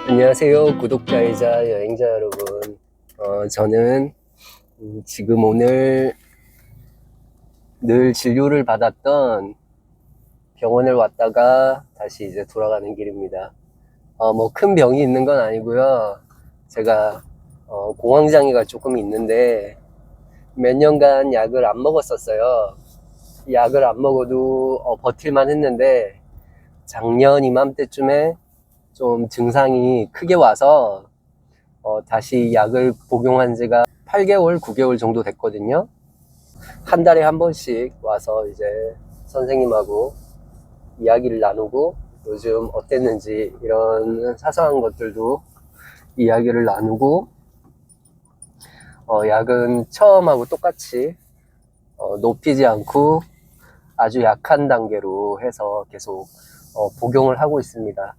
안녕하세요. 구독자이자 여행자 여러분. 저는 지금 오늘 늘 진료를 받았던 병원을 왔다가 다시 이제 돌아가는 길입니다. 뭐 큰 병이 있는 건 아니고요. 제가 공황장애가 조금 있는데 몇 년간 약을 안 먹었었어요. 약을 안 먹어도 버틸만 했는데 작년 이맘때쯤에 좀 증상이 크게 와서 다시 약을 복용한 지가 8개월, 9개월 정도 됐거든요. 한 달에 한 번씩 와서 이제 선생님하고 이야기를 나누고 요즘 어땠는지 이런 사소한 것들도 이야기를 나누고 약은 처음하고 똑같이 높이지 않고 아주 약한 단계로 해서 계속 복용을 하고 있습니다.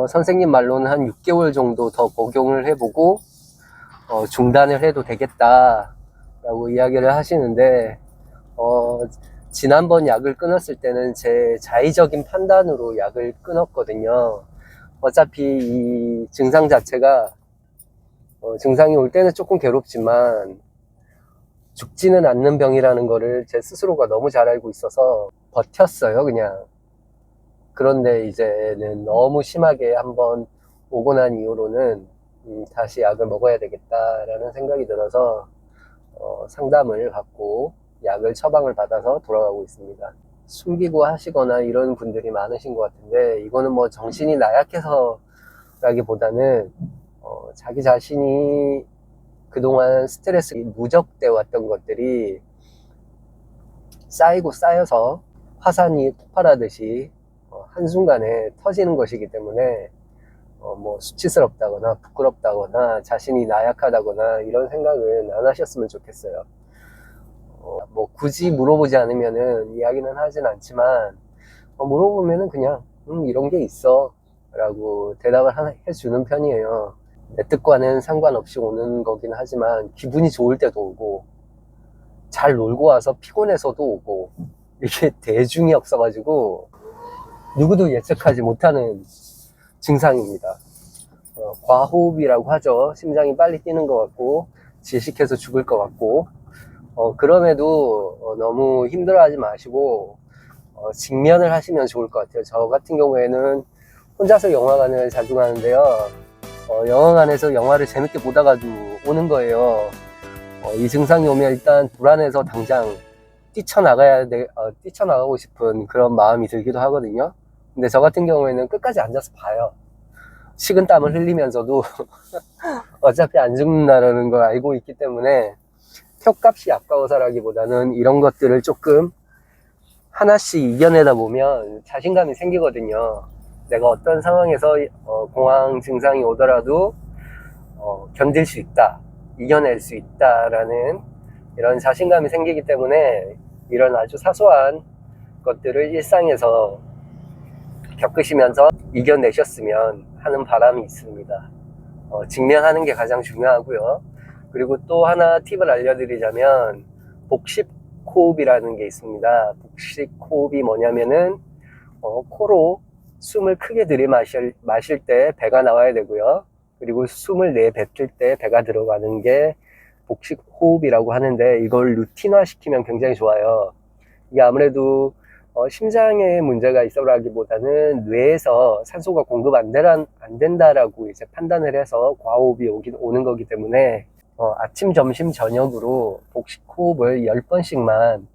선생님 말로는 한 6개월 정도 더 복용을 해보고 중단을 해도 되겠다라고 이야기를 하시는데 지난번 약을 끊었을 때는 제 자의적인 판단으로 약을 끊었거든요. 어차피 이 증상 자체가 증상이 올 때는 조금 괴롭지만 죽지는 않는 병이라는 거를 제 스스로가 너무 잘 알고 있어서 버텼어요, 그냥. 그런데 이제는 너무 심하게 한번 오고 난 이후로는 다시 약을 먹어야 되겠다라는 생각이 들어서 상담을 받고 약을 처방을 받아서 돌아가고 있습니다. 숨기고 하시거나 이런 분들이 많으신 것 같은데 이거는 뭐 정신이 나약해서 라기보다는 자기 자신이 그동안 스트레스 누적돼 왔던 것들이 쌓이고 쌓여서 화산이 폭발하듯이 한순간에 터지는 것이기 때문에 뭐 수치스럽다거나 부끄럽다거나 자신이 나약하다거나 이런 생각은 안 하셨으면 좋겠어요. 뭐 굳이 물어보지 않으면은 이야기는 하진 않지만 물어보면은 그냥 이런 게 있어 라고 대답을 해주는 편이에요. 내 뜻과는 상관없이 오는 거긴 하지만 기분이 좋을 때도 오고 잘 놀고 와서 피곤해서도 오고 이게 대중이 없어가지고 누구도 예측하지 못하는 증상입니다. 과호흡이라고 하죠. 심장이 빨리 뛰는 것 같고 질식해서 죽을 것 같고 그럼에도 너무 힘들어하지 마시고 직면을 하시면 좋을 것 같아요. 저 같은 경우에는 혼자서 영화관을 자주 가는데요. 영화관에서 영화를 재밌게 보다가도 오는 거예요. 이 증상이 오면 일단 불안해서 당장 뛰쳐나가고 싶은 그런 마음이 들기도 하거든요. 근데 저 같은 경우에는 끝까지 앉아서 봐요. 식은땀을 흘리면서도 어차피 안 죽는다는 걸 알고 있기 때문에 표값이 아까워서라기보다는 이런 것들을 조금 하나씩 이겨내다 보면 자신감이 생기거든요. 내가 어떤 상황에서 공황 증상이 오더라도 견딜 수 있다, 이겨낼 수 있다라는 이런 자신감이 생기기 때문에 이런 아주 사소한 것들을 일상에서 겪으시면서 이겨내셨으면 하는 바람이 있습니다. 직면하는 게 가장 중요하고요. 그리고 또 하나 팁을 알려드리자면 복식 호흡이라는 게 있습니다. 복식 호흡이 뭐냐면은 코로 숨을 크게 들이마실 때 배가 나와야 되고요. 그리고 숨을 내뱉을 때 배가 들어가는 게 복식 호흡이라고 하는데 이걸 루틴화 시키면 굉장히 좋아요. 이게 아무래도 심장에 문제가 있어라기보다는 뇌에서 산소가 공급 안 된다라고 이제 판단을 해서 과호흡이 오는 거기 때문에 아침, 점심, 저녁으로 복식 호흡을 10번씩만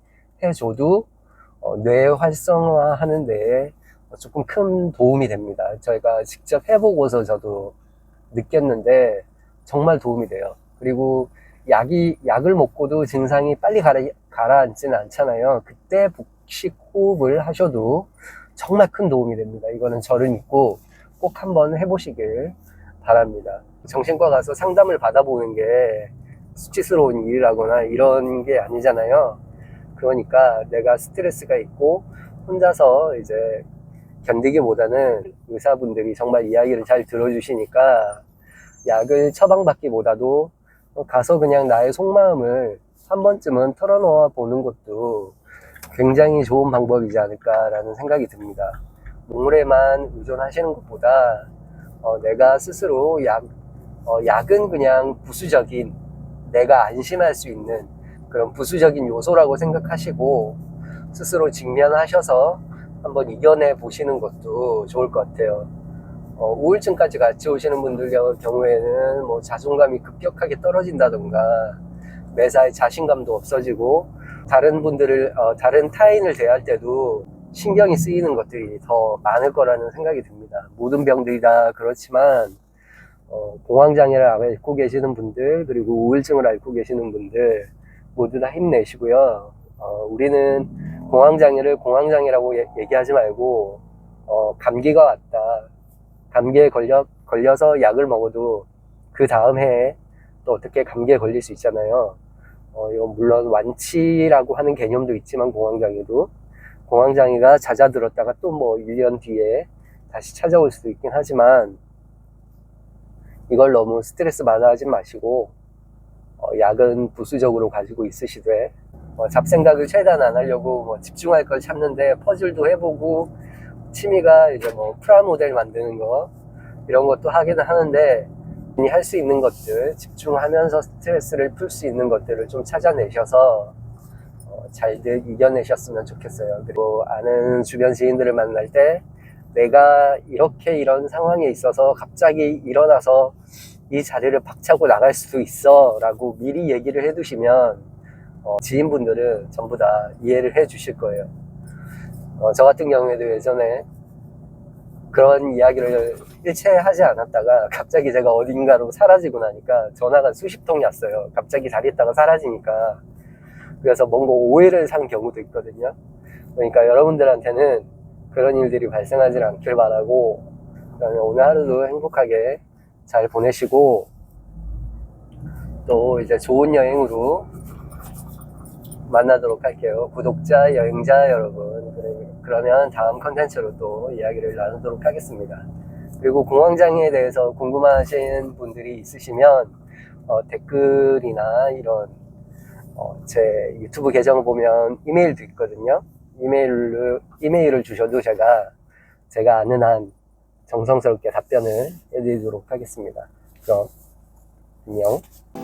해줘도 뇌 활성화 하는 데에 조금 큰 도움이 됩니다. 저희가 직접 해보고서 저도 느꼈는데 정말 도움이 돼요. 그리고 약을 먹고도 증상이 빨리 가라앉지는 않잖아요. 그때 복식 호흡을 하셔도 정말 큰 도움이 됩니다. 이거는 저를 믿고 꼭 한번 해보시길 바랍니다. 정신과 가서 상담을 받아보는 게 수치스러운 일이라거나 이런 게 아니잖아요. 그러니까 내가 스트레스가 있고 혼자서 이제 견디기보다는 의사분들이 정말 이야기를 잘 들어주시니까 약을 처방받기보다도 가서 그냥 나의 속마음을 한 번쯤은 털어놓아 보는 것도 굉장히 좋은 방법이지 않을까라는 생각이 듭니다. 노래만 의존하시는 것보다 내가 스스로 약은 그냥 부수적인, 내가 안심할 수 있는 그런 부수적인 요소라고 생각하시고 스스로 직면하셔서 한번 이겨내 보시는 것도 좋을 것 같아요. 우울증까지 같이 오시는 분들 경우에는 뭐 자존감이 급격하게 떨어진다던가 매사에 자신감도 없어지고 다른 타인을 대할 때도 신경이 쓰이는 것들이 더 많을 거라는 생각이 듭니다. 모든 병들이 다 그렇지만 공황장애를 앓고 계시는 분들, 그리고 우울증을 앓고 계시는 분들 모두 다 힘내시고요. 우리는 공황장애를 공황장애라고 얘기하지 말고 감기가 왔다, 감기에 걸려서 약을 먹어도 그 다음 해에 또 어떻게 감기에 걸릴 수 있잖아요. 이건 물론 완치라고 하는 개념도 있지만 공황장애가 잦아들었다가 또 뭐 1년 뒤에 다시 찾아올 수도 있긴 하지만 이걸 너무 스트레스 받아 하지 마시고 약은 부수적으로 가지고 있으시되 잡생각을 최대한 안 하려고 뭐 집중할 걸 찾는데 퍼즐도 해보고 취미가 이제 뭐 프라모델 만드는 거 이런 것도 하기는 하는데 할 수 있는 것들, 집중하면서 스트레스를 풀 수 있는 것들을 좀 찾아내셔서 잘들 이겨내셨으면 좋겠어요. 그리고 아는 주변 지인들을 만날 때 내가 이렇게 이런 상황에 있어서 갑자기 일어나서 이 자리를 박차고 나갈 수도 있어 라고 미리 얘기를 해두시면 지인분들은 전부 다 이해를 해 주실 거예요. 저 같은 경우에도 예전에 그런 이야기를 일체 하지 않았다가 갑자기 제가 어딘가로 사라지고 나니까 전화가 수십 통이 왔어요. 갑자기 자리에 있다가 사라지니까. 그래서 뭔가 오해를 산 경우도 있거든요. 그러니까 여러분들한테는 그런 일들이 발생하지 않길 바라고, 오늘 하루도 행복하게 잘 보내시고 또 이제 좋은 여행으로 만나도록 할게요. 구독자, 여행자 여러분. 그러면 다음 컨텐츠로 또 이야기를 나누도록 하겠습니다. 그리고 공황장애에 대해서 궁금하신 분들이 있으시면 댓글이나 이런 제 유튜브 계정을 보면 이메일도 있거든요. 이메일을 주셔도 제가 아는 한 정성스럽게 답변을 해드리도록 하겠습니다. 그럼 안녕.